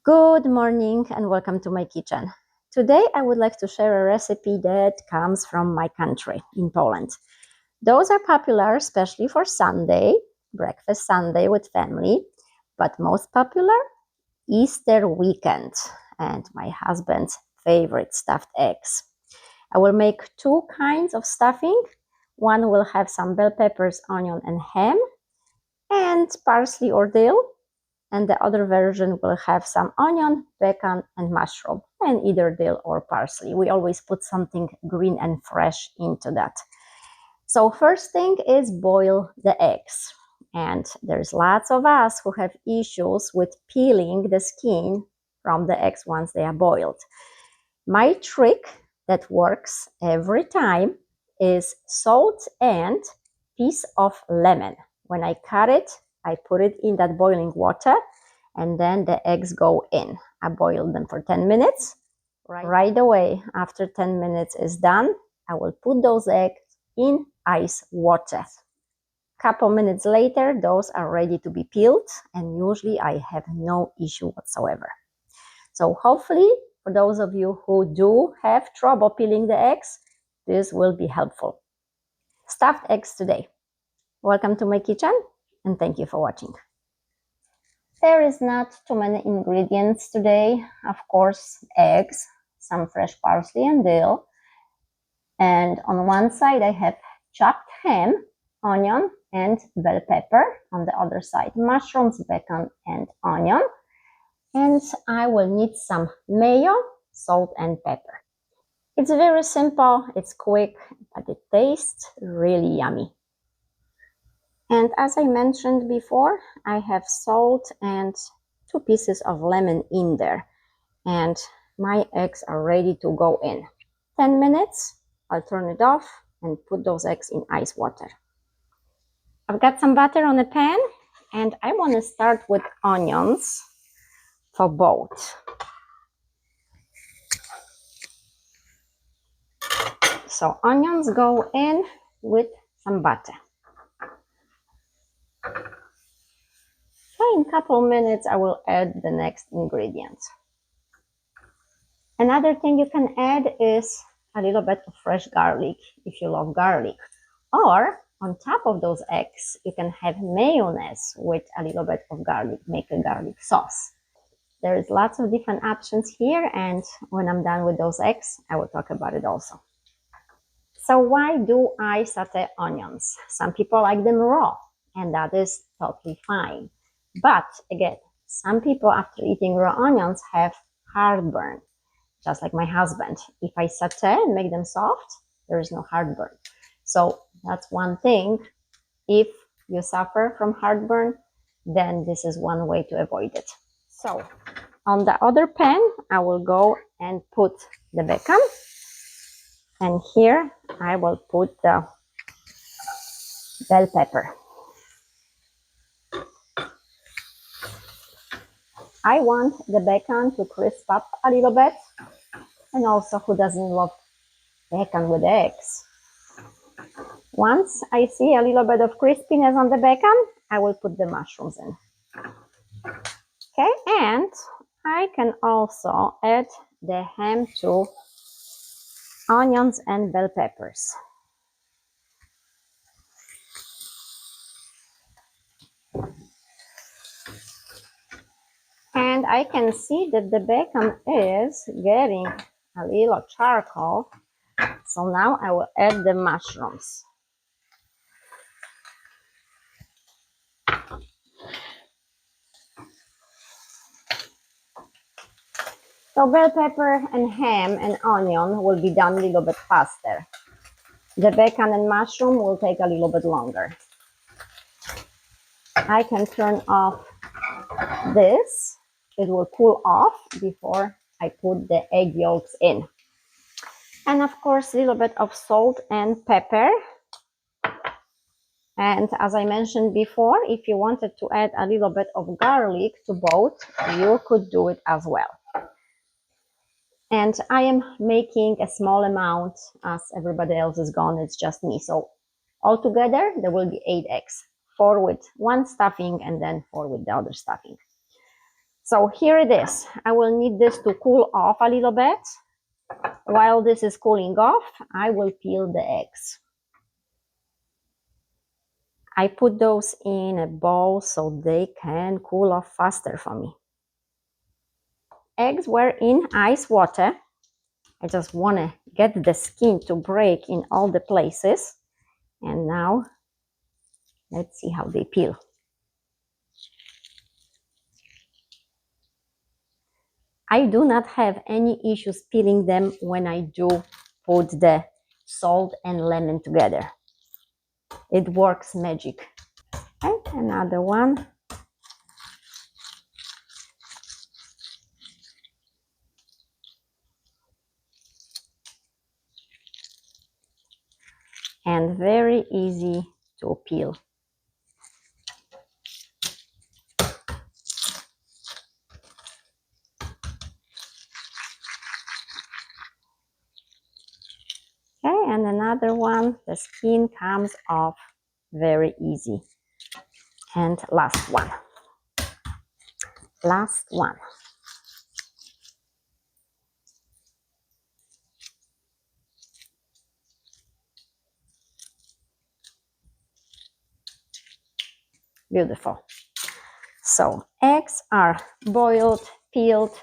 Good morning and welcome to my kitchen. Today I would like to share a recipe that comes from my country, in Poland. Those are popular especially for Sunday, breakfast Sunday with family, but most popular Easter weekend and my husband's favorite stuffed eggs. I will make two kinds of stuffing. One will have some bell peppers, onion and ham, and parsley or dill. And the other version will have some onion, bacon, and mushroom, and either dill or parsley. We always put something green and fresh into that. So first thing is boil the eggs. And there's lots of us who have issues with peeling the skin from the eggs once they are boiled. My trick that works every time is salt and piece of lemon. When I cut it, I put it in that boiling water and then the eggs go in. I boil them for 10 minutes. Right away, after 10 minutes is done, I will put those eggs in ice water. Couple minutes later, those are ready to be peeled and usually I have no issue whatsoever. So hopefully, for those of you who do have trouble peeling the eggs, this will be helpful. Stuffed eggs today. Welcome to my kitchen and thank you for watching. There is not too many ingredients today. Of course, eggs, some fresh parsley and dill. And on one side I have chopped ham, onion and bell pepper. On the other side, mushrooms, bacon and onion. And I will need some mayo, salt and pepper. It's very simple, it's quick, but it tastes really yummy. And as I mentioned before, I have salt and 2 pieces of lemon in there. And my eggs are ready to go in. 10 minutes, I'll turn it off and put those eggs in ice water. I've got some butter on a pan and I want to start with onions for both. So onions go in with some butter. So in a couple minutes I will add the next ingredient. Another thing you can add is a little bit of fresh garlic if you love garlic. Or on top of those eggs you can have mayonnaise with a little bit of garlic, make a garlic sauce. There is lots of different options here and when I'm done with those eggs I will talk about it also. So why do I saute onions? Some people like them raw, and that is totally fine. But again, some people after eating raw onions have heartburn, just like my husband. If I saute and make them soft, there is no heartburn. So that's one thing. If you suffer from heartburn, then this is one way to avoid it. So on the other pan, I will go and put the bacon. And here I will put the bell pepper. I want the bacon to crisp up a little bit. And also, who doesn't love bacon with eggs? Once I see a little bit of crispiness on the bacon, I will put the mushrooms in. Okay, and I can also add the ham to onions and bell peppers. And I can see that the bacon is getting a little charcoal. So now I will add the mushrooms. So bell pepper and ham and onion will be done a little bit faster. The bacon and mushroom will take a little bit longer. I can turn off this. It will cool off before I put the egg yolks in. And of course, a little bit of salt and pepper. And as I mentioned before, if you wanted to add a little bit of garlic to both, you could do it as well. And I am making a small amount as everybody else is gone, it's just me. So altogether, there will be 8 eggs, 4 with one stuffing and then 4 with the other stuffing. So here it is. I will need this to cool off a little bit. While this is cooling off, I will peel the eggs. I put those in a bowl so they can cool off faster for me. Eggs were in ice water. I just want to get the skin to break in all the places. And now, let's see how they peel. I do not have any issues peeling them when I do put the salt and lemon together. It works magic. Okay, another one. And very easy to peel. Okay, and another one, the skin comes off very easy. And last one. Last one. Beautiful. So eggs are boiled, peeled,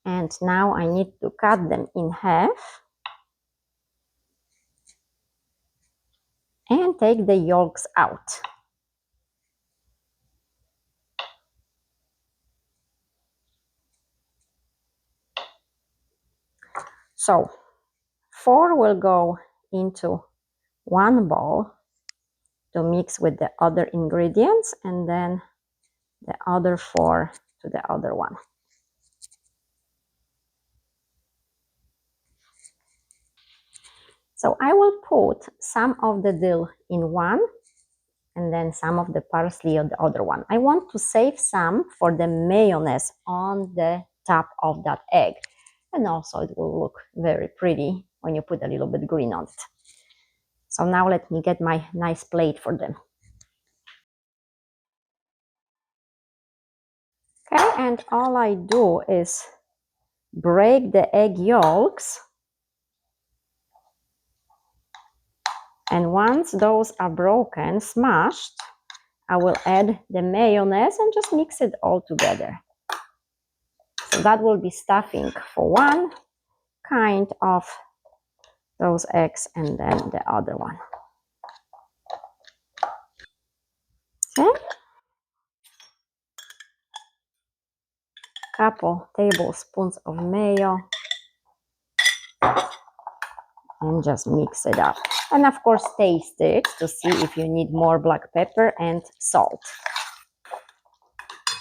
and now I need to cut them in half and take the yolks out. So 4 will go into one bowl to mix with the other ingredients, and then the other 4 to the other one. So I will put some of the dill in one and then some of the parsley on the other one. I want to save some for the mayonnaise on the top of that egg. And also it will look very pretty when you put a little bit green on it. So now let me get my nice plate for them. Okay, and all I do is break the egg yolks. And once those are broken, smashed, I will add the mayonnaise and just mix it all together. So that will be stuffing for one kind of those eggs and then the other one. Okay. Couple tablespoons of mayo and just mix it up. And of course taste it to see if you need more black pepper and salt.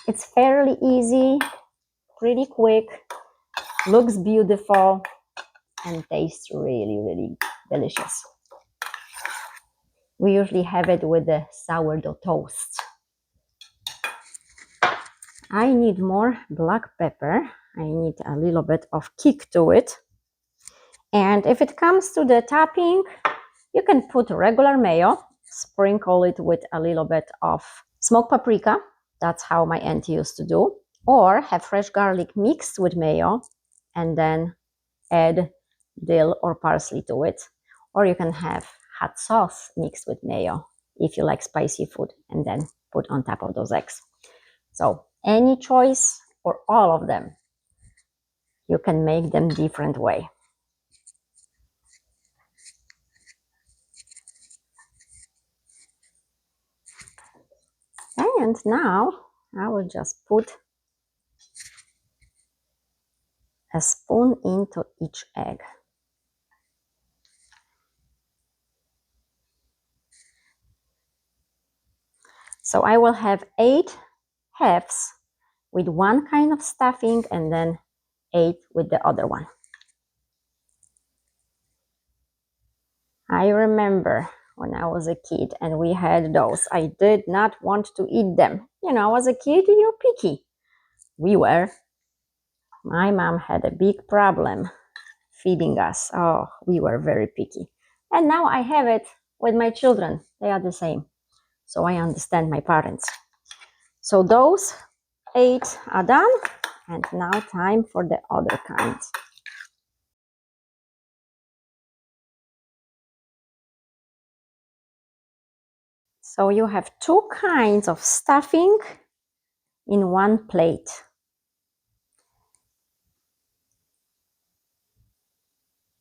It's fairly easy, pretty quick, looks beautiful, and tastes really, really delicious. We usually have it with the sourdough toast. I need more black pepper. I need a little bit of kick to it. And if it comes to the topping, you can put regular mayo, sprinkle it with a little bit of smoked paprika. That's how my auntie used to do. Or have fresh garlic mixed with mayo and then add dill or parsley to it. Or you can have hot sauce mixed with mayo if you like spicy food and then put on top of those eggs. So any choice or all of them, you can make them different way. And now I will just put a spoon into each egg. So I will have 8 halves with one kind of stuffing and then 8 with the other one. I remember when I was a kid and we had those, I did not want to eat them. You know, as a kid, you're picky. We were. My mom had a big problem feeding us. Oh, we were very picky. And now I have it with my children. They are the same. So I understand my parents. So those 8 are done, and now time for the other kind. So you have 2 kinds of stuffing in one plate.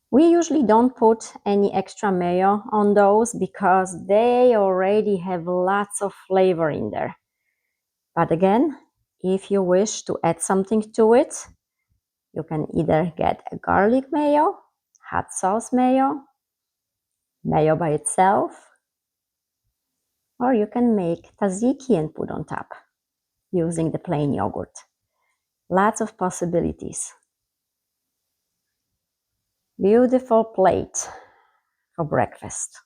We usually don't put any extra mayo on those because they already have lots of flavor in there. But again, if you wish to add something to it, you can either get a garlic mayo, hot sauce mayo, mayo by itself, or you can make tzatziki and put on top using the plain yogurt. Lots of possibilities. Beautiful plate for breakfast.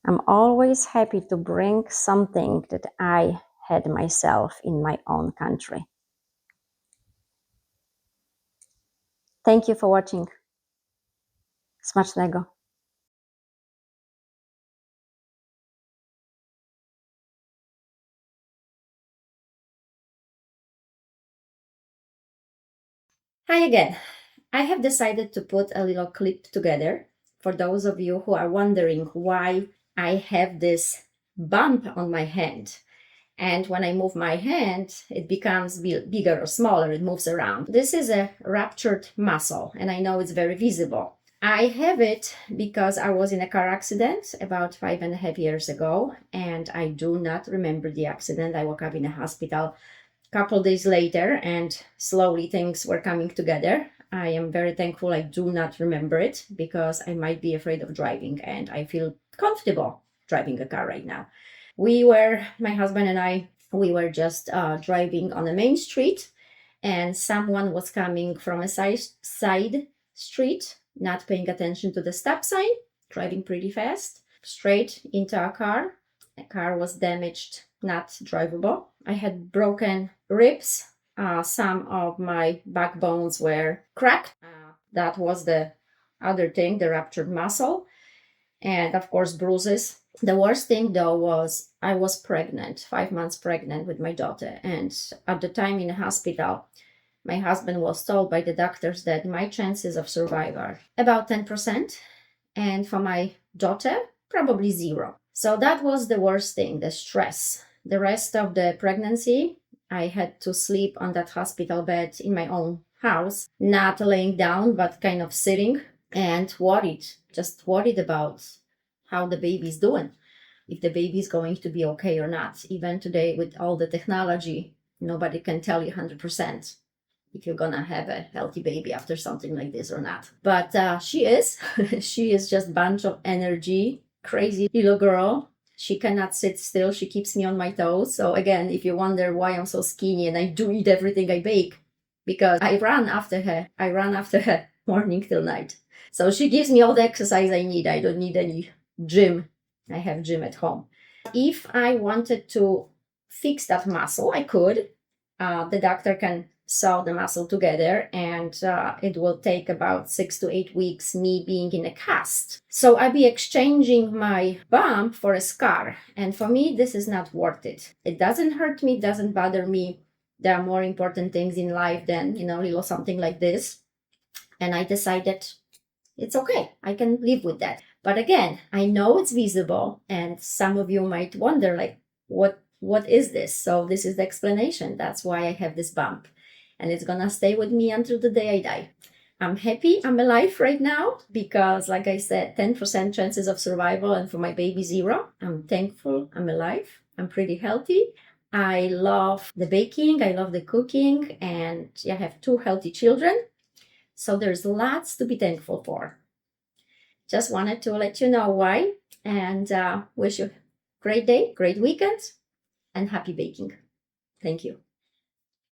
I'm always happy to bring something that I had myself in my own country. Thank you for watching. Smacznego. Hi again. I have decided to put a little clip together for those of you who are wondering why I have this bump on my hand. And when I move my hand, it becomes bigger or smaller, it moves around. This is a ruptured muscle, and I know it's very visible. I have it because I was in a car accident about 5.5 years ago, and I do not remember the accident. I woke up in a hospital couple days later, and slowly things were coming together. I am very thankful I do not remember it because I might be afraid of driving, and I feel comfortable driving a car right now. My husband and I, we were just driving on a main street, and someone was coming from a side street, not paying attention to the stop sign, driving pretty fast, straight into our car. The car was damaged, not drivable. I had broken ribs. Some of my backbones were cracked. That was the other thing, the ruptured muscle, and of course bruises. The worst thing though was I was pregnant, 5 months pregnant with my daughter, and at the time in the hospital, my husband was told by the doctors that my chances of survival are about 10%, and for my daughter, probably 0. So that was the worst thing, the stress. The rest of the pregnancy, I had to sleep on that hospital bed in my own house, not laying down, but kind of sitting, and just worried about how the baby's doing, if the baby's going to be okay or not. Even today, with all the technology, nobody can tell you 100% if you're gonna have a healthy baby after something like this or not. But she is. She is just a bunch of energy, crazy little girl. She cannot sit still. She keeps me on my toes. So again, if you wonder why I'm so skinny and I do eat everything I bake, because I run after her. I run after her morning till night. So she gives me all the exercise I need. I don't need any gym. I have gym at home. If I wanted to fix that muscle, I could. The doctor can sew the muscle together, and it will take about 6 to 8 weeks me being in a cast. So I'll be exchanging my bump for a scar, and for me this is not worth it. It doesn't hurt me, it doesn't bother me. There are more important things in life than, little something like this. And I decided it's okay, I can live with that. But again, I know it's visible, and some of you might wonder, like, what is this? So this is the explanation. That's why I have this bump, and it's gonna stay with me until the day I die. I'm happy I'm alive right now because, like I said, 10% chances of survival, and for my baby 0. I'm thankful I'm alive. I'm pretty healthy. I love the baking, I love the cooking, and I have 2 healthy children. So there's lots to be thankful for. Just wanted to let you know why, and wish you a great day, great weekend, and happy baking. Thank you.